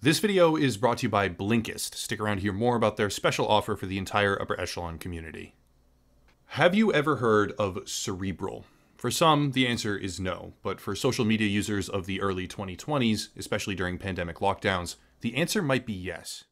This video is brought to you by Blinkist. Stick around to hear more about their special offer for the entire upper echelon community. Have you ever heard of Cerebral? For some, the answer is no, but for social media users of the early 2020s, especially during pandemic lockdowns, the answer might be yes.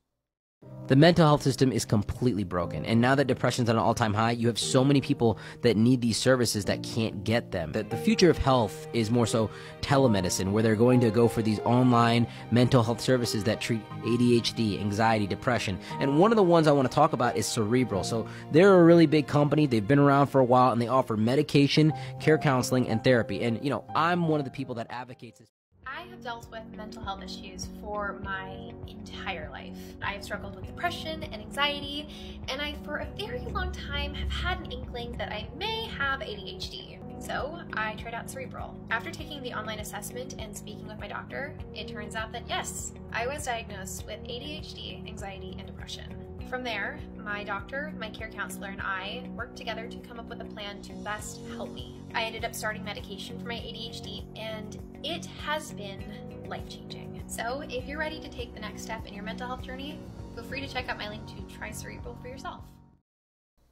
The mental health system is completely broken, and now that depression's at an all-time high, you have so many people that need these services that can't get them. The future of health is more so telemedicine, where they're going to go for these online mental health services that treat ADHD, anxiety, depression. And one of the ones I want to talk about is Cerebral. So they're a really big company. They've been around for a while, and they offer medication, care counseling, and therapy. And, you know, I'm one of the people that advocates this. I have dealt with mental health issues for my entire life. I have struggled with depression and anxiety, and I, for a very long time, have had an inkling that I may have ADHD. So I tried out Cerebral. After taking the online assessment and speaking with my doctor, it turns out that yes, I was diagnosed with ADHD, anxiety, and depression. From there, my doctor, my care counselor, and I worked together to come up with a plan to best help me. I ended up starting medication for my ADHD, and it has been life-changing. So if you're ready to take the next step in your mental health journey, feel free to check out my link to try Cerebral for yourself.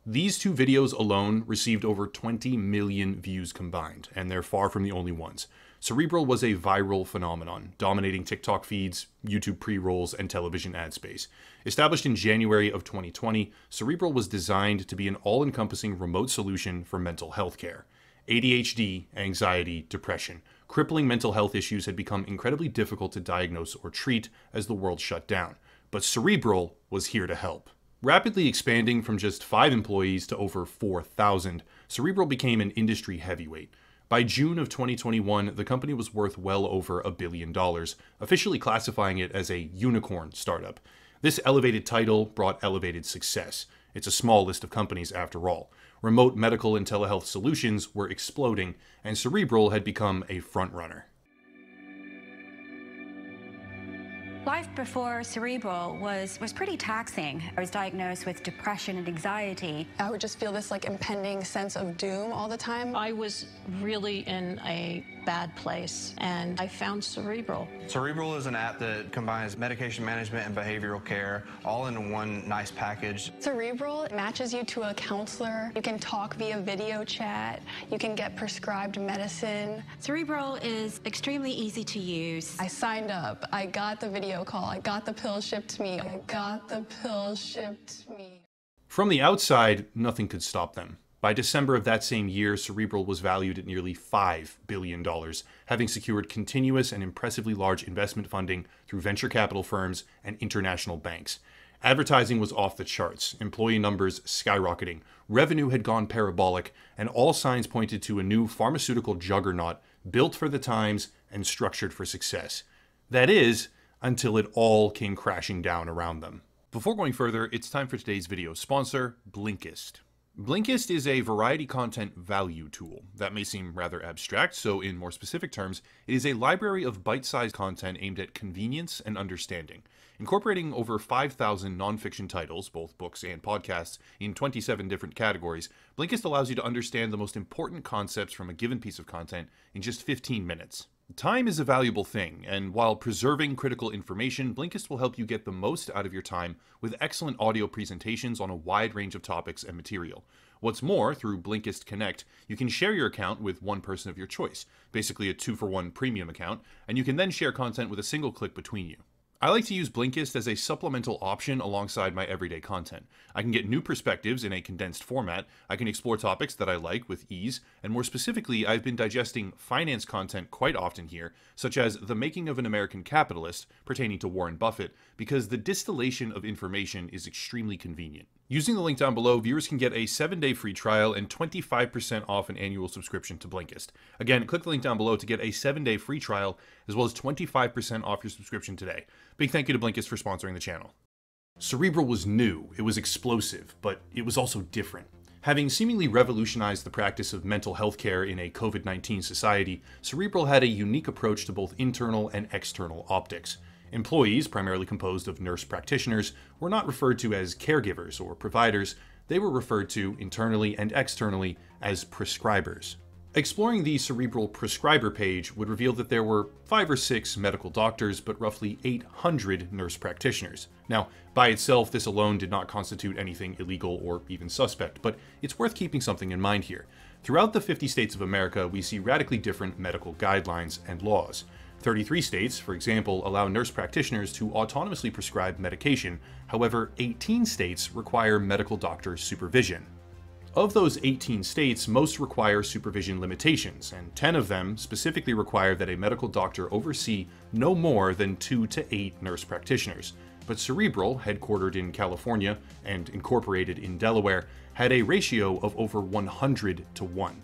These two videos alone received over 20 million views combined, and they're far from the only ones. Cerebral was a viral phenomenon, dominating TikTok feeds, YouTube pre-rolls, and television ad space. Established in January of 2020, Cerebral was designed to be an all-encompassing remote solution for mental health care. ADHD, anxiety, depression, crippling mental health issues had become incredibly difficult to diagnose or treat as the world shut down. But Cerebral was here to help. Rapidly expanding from just 5 employees to over 4,000, Cerebral became an industry heavyweight. By June of 2021, the company was worth well over $1 billion, officially classifying it as a unicorn startup. This elevated title brought elevated success. It's a small list of companies after all. Remote medical and telehealth solutions were exploding, and Cerebral had become a frontrunner. Life before Cerebral was pretty taxing. I was diagnosed with depression and anxiety. I would just feel this like impending sense of doom all the time. I was really in a bad place, and I found Cerebral. Cerebral is an app that combines medication management and behavioral care all in one nice package. Cerebral matches you to a counselor. You can talk via video chat. You can get prescribed medicine. Cerebral is extremely easy to use. I signed up. I got the video call. I got the pill shipped to me. I got the pill shipped to me. From the outside, nothing could stop them. By December of that same year, Cerebral was valued at nearly $5 billion, having secured continuous and impressively large investment funding through venture capital firms and international banks. Advertising was off the charts, employee numbers skyrocketing, revenue had gone parabolic, and all signs pointed to a new pharmaceutical juggernaut built for the times and structured for success. That is, until it all came crashing down around them. Before going further, it's time for today's video sponsor, Blinkist. Blinkist is a variety content value tool. That may seem rather abstract, so in more specific terms, it is a library of bite-sized content aimed at convenience and understanding. Incorporating over 5,000 nonfiction titles, both books and podcasts, in 27 different categories, Blinkist allows you to understand the most important concepts from a given piece of content in just 15 minutes. Time is a valuable thing, and while preserving critical information, Blinkist will help you get the most out of your time with excellent audio presentations on a wide range of topics and material. What's more, through Blinkist Connect, you can share your account with one person of your choice, basically a 2-for-1 premium account, and you can then share content with a single click between you. I like to use Blinkist as a supplemental option alongside my everyday content. I can get new perspectives in a condensed format, I can explore topics that I like with ease, and more specifically, I've been digesting finance content quite often here, such as The Making of an American Capitalist, pertaining to Warren Buffett, because the distillation of information is extremely convenient. Using the link down below, viewers can get a 7-day free trial and 25% off an annual subscription to Blinkist. Again, click the link down below to get a 7-day free trial, as well as 25% off your subscription today. Big thank you to Blinkist for sponsoring the channel. Cerebral was new, it was explosive, but it was also different. Having seemingly revolutionized the practice of mental health care in a COVID-19 society, Cerebral had a unique approach to both internal and external optics. Employees, primarily composed of nurse practitioners, were not referred to as caregivers or providers, they were referred to internally and externally as prescribers. Exploring the Cerebral prescriber page would reveal that there were 5 or 6 medical doctors, but roughly 800 nurse practitioners. Now, by itself, this alone did not constitute anything illegal or even suspect, but it's worth keeping something in mind here. Throughout the 50 states of America, we see radically different medical guidelines and laws. 33 states, for example, allow nurse practitioners to autonomously prescribe medication. However, 18 states require medical doctor supervision. Of those 18 states, most require supervision limitations, and 10 of them specifically require that a medical doctor oversee no more than 2 to 8 nurse practitioners. But Cerebral, headquartered in California and incorporated in Delaware, had a ratio of over 100 to 1.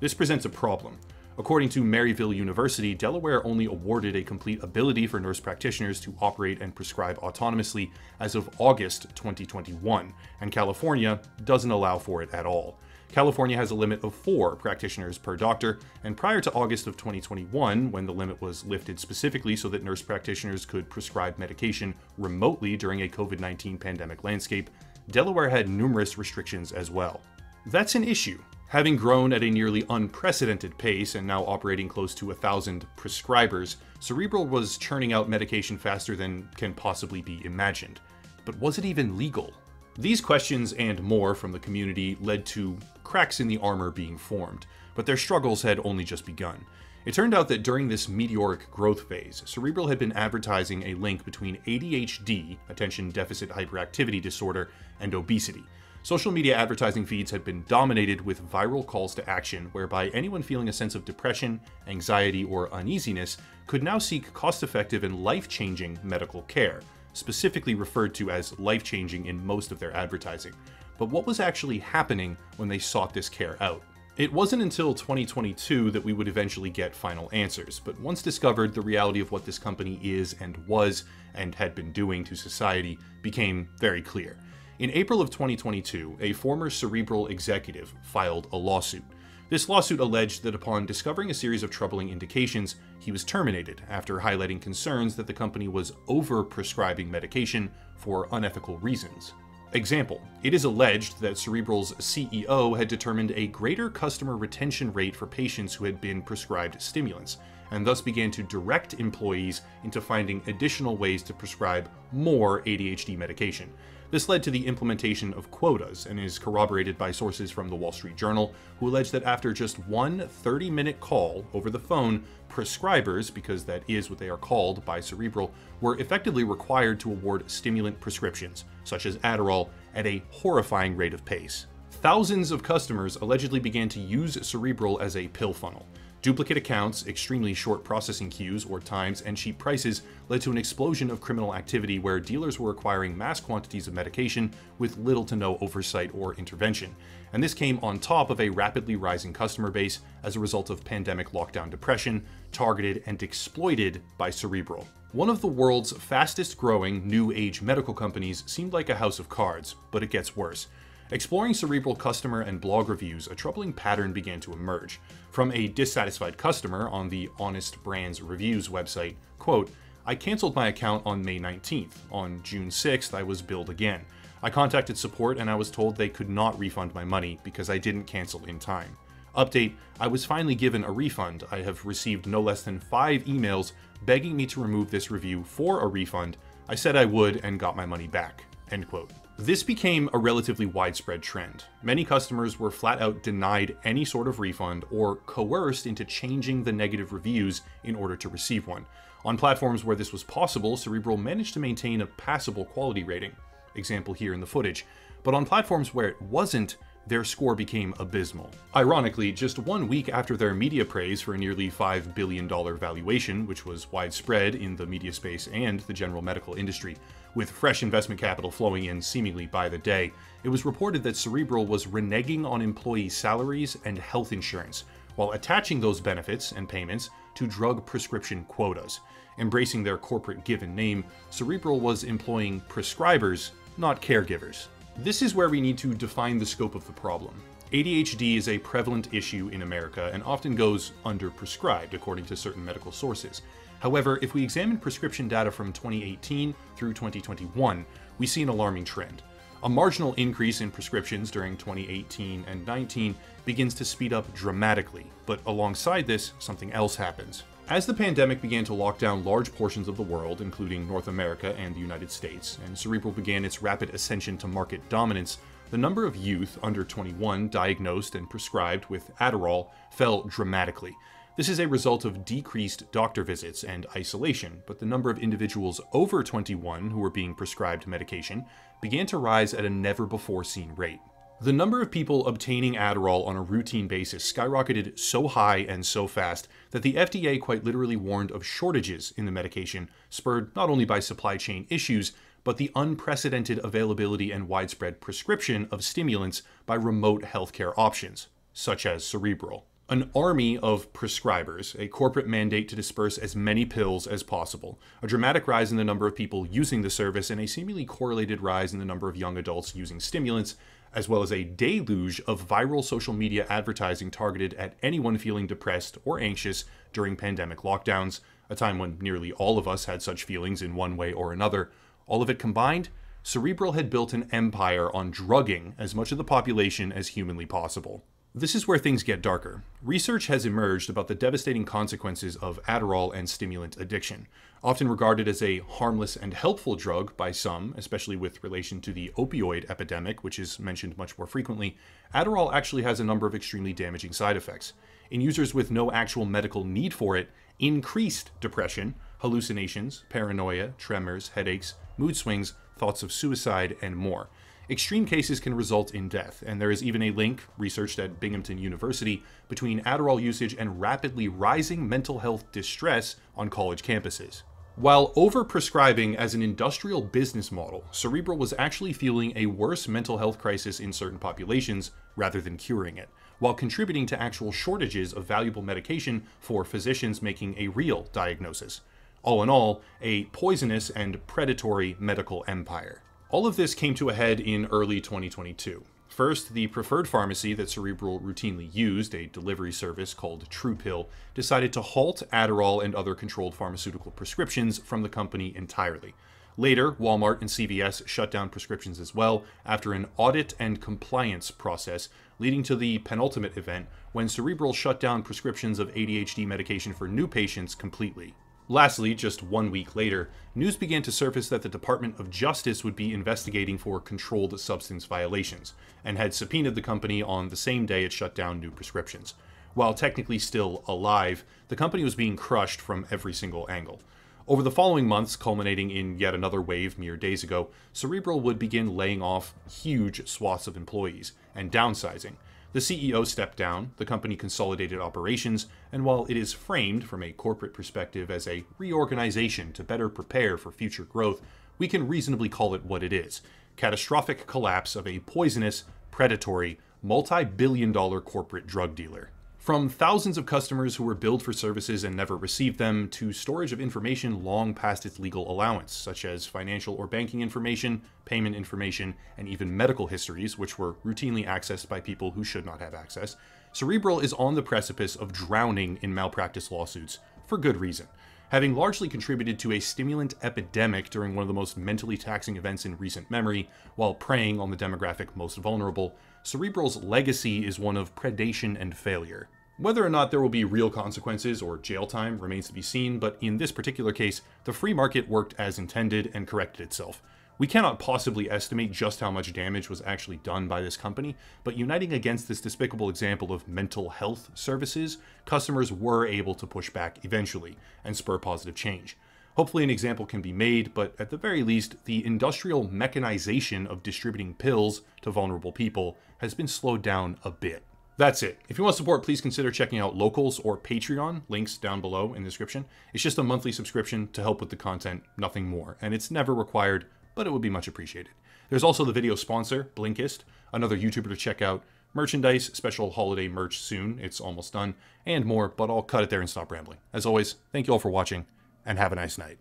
This presents a problem. According to Maryville University, Delaware only awarded a complete ability for nurse practitioners to operate and prescribe autonomously as of August 2021, and California doesn't allow for it at all. California has a limit of 4 practitioners per doctor, and prior to August of 2021, when the limit was lifted specifically so that nurse practitioners could prescribe medication remotely during a COVID-19 pandemic landscape, Delaware had numerous restrictions as well. That's an issue. Having grown at a nearly unprecedented pace and now operating close to 1,000 prescribers, Cerebral was churning out medication faster than can possibly be imagined. But was it even legal? These questions and more from the community led to cracks in the armor being formed, but their struggles had only just begun. It turned out that during this meteoric growth phase, Cerebral had been advertising a link between ADHD, attention deficit hyperactivity disorder, and obesity. Social media advertising feeds had been dominated with viral calls to action, whereby anyone feeling a sense of depression, anxiety, or uneasiness could now seek cost-effective and life-changing medical care, specifically referred to as life-changing in most of their advertising. But what was actually happening when they sought this care out? It wasn't until 2022 that we would eventually get final answers, but once discovered, the reality of what this company is and was and had been doing to society became very clear. In April of 2022, a former Cerebral executive filed a lawsuit. This lawsuit alleged that upon discovering a series of troubling indications, he was terminated after highlighting concerns that the company was over-prescribing medication for unethical reasons. Example, it is alleged that Cerebral's CEO had determined a greater customer retention rate for patients who had been prescribed stimulants, and thus began to direct employees into finding additional ways to prescribe more ADHD medication. This led to the implementation of quotas and is corroborated by sources from the Wall Street Journal, who allege that after just one 30-minute call over the phone, prescribers, because that is what they are called by Cerebral, were effectively required to award stimulant prescriptions, such as Adderall, at a horrifying rate of pace. Thousands of customers allegedly began to use Cerebral as a pill funnel. Duplicate accounts, extremely short processing queues or times, and cheap prices led to an explosion of criminal activity where dealers were acquiring mass quantities of medication with little to no oversight or intervention. And this came on top of a rapidly rising customer base as a result of pandemic lockdown depression, targeted and exploited by Cerebral. One of the world's fastest growing new age medical companies seemed like a house of cards, but it gets worse. Exploring Cerebral customer and blog reviews, a troubling pattern began to emerge. From a dissatisfied customer on the Honest Brands Reviews website, quote, "I canceled my account on May 19th. On June 6th, I was billed again. I contacted support and I was told they could not refund my money because I didn't cancel in time. Update, I was finally given a refund. I have received no less than 5 emails begging me to remove this review for a refund. I said I would and got my money back." End quote. This became a relatively widespread trend. Many customers were flat out denied any sort of refund or coerced into changing the negative reviews in order to receive one. On platforms where this was possible, Cerebral managed to maintain a passable quality rating. Example here in the footage. But on platforms where it wasn't, their score became abysmal. Ironically, just 1 week after their media praise for a nearly $5 billion valuation, which was widespread in the media space and the general medical industry, with fresh investment capital flowing in seemingly by the day, it was reported that Cerebral was reneging on employee salaries and health insurance, while attaching those benefits and payments to drug prescription quotas. Embracing their corporate given name, Cerebral was employing prescribers, not caregivers. This is where we need to define the scope of the problem. ADHD is a prevalent issue in America and often goes underprescribed, according to certain medical sources. However, if we examine prescription data from 2018 through 2021, we see an alarming trend. A marginal increase in prescriptions during 2018 and 19 begins to speed up dramatically, but alongside this, something else happens. As the pandemic began to lock down large portions of the world, including North America and the United States, and Cerebral began its rapid ascension to market dominance, the number of youth under 21 diagnosed and prescribed with Adderall fell dramatically. This is a result of decreased doctor visits and isolation, but the number of individuals over 21 who were being prescribed medication began to rise at a never-before-seen rate. The number of people obtaining Adderall on a routine basis skyrocketed so high and so fast that the FDA quite literally warned of shortages in the medication, spurred not only by supply chain issues, but the unprecedented availability and widespread prescription of stimulants by remote healthcare options, such as Cerebral. An army of prescribers, a corporate mandate to disperse as many pills as possible, a dramatic rise in the number of people using the service, and a seemingly correlated rise in the number of young adults using stimulants, as well as a deluge of viral social media advertising targeted at anyone feeling depressed or anxious during pandemic lockdowns, a time when nearly all of us had such feelings in one way or another. All of it combined, Cerebral had built an empire on drugging as much of the population as humanly possible. This is where things get darker. Research has emerged about the devastating consequences of Adderall and stimulant addiction. Often regarded as a harmless and helpful drug by some, especially with relation to the opioid epidemic, which is mentioned much more frequently, Adderall actually has a number of extremely damaging side effects. In users with no actual medical need for it, increased depression, hallucinations, paranoia, tremors, headaches, mood swings, thoughts of suicide, and more. Extreme cases can result in death, and there is even a link, researched at Binghamton University, between Adderall usage and rapidly rising mental health distress on college campuses. While overprescribing as an industrial business model, Cerebral was actually fueling a worse mental health crisis in certain populations rather than curing it, while contributing to actual shortages of valuable medication for physicians making a real diagnosis. All in all, a poisonous and predatory medical empire. All of this came to a head in early 2022. First, the preferred pharmacy that Cerebral routinely used, a delivery service called TruePill, decided to halt Adderall and other controlled pharmaceutical prescriptions from the company entirely. Later, Walmart and CVS shut down prescriptions as well after an audit and compliance process, leading to the penultimate event when Cerebral shut down prescriptions of ADHD medication for new patients completely. Lastly, just 1 week later, news began to surface that the Department of Justice would be investigating for controlled substance violations, and had subpoenaed the company on the same day it shut down new prescriptions. While technically still alive, the company was being crushed from every single angle. Over the following months, culminating in yet another wave mere days ago, Cerebral would begin laying off huge swaths of employees and downsizing. The CEO stepped down, the company consolidated operations, and while it is framed from a corporate perspective as a reorganization to better prepare for future growth, we can reasonably call it what it is: catastrophic collapse of a poisonous, predatory, multi-billion-dollar corporate drug dealer. From thousands of customers who were billed for services and never received them, to storage of information long past its legal allowance, such as financial or banking information, payment information, and even medical histories, which were routinely accessed by people who should not have access, Cerebral is on the precipice of drowning in malpractice lawsuits, for good reason. Having largely contributed to a stimulant epidemic during one of the most mentally taxing events in recent memory, while preying on the demographic most vulnerable, Cerebral's legacy is one of predation and failure. Whether or not there will be real consequences or jail time remains to be seen, but in this particular case, the free market worked as intended and corrected itself. We cannot possibly estimate just how much damage was actually done by this company, but uniting against this despicable example of mental health services, customers were able to push back eventually and spur positive change. Hopefully an example can be made, but at the very least, the industrial mechanization of distributing pills to vulnerable people has been slowed down a bit. That's it. If you want support, please consider checking out Locals or Patreon, links down below in the description. It's just a monthly subscription to help with the content, nothing more, and it's never required, but it would be much appreciated. There's also the video sponsor, Blinkist, another YouTuber to check out, merchandise, special holiday merch soon, it's almost done, and more, but I'll cut it there and stop rambling. As always, thank you all for watching, and have a nice night.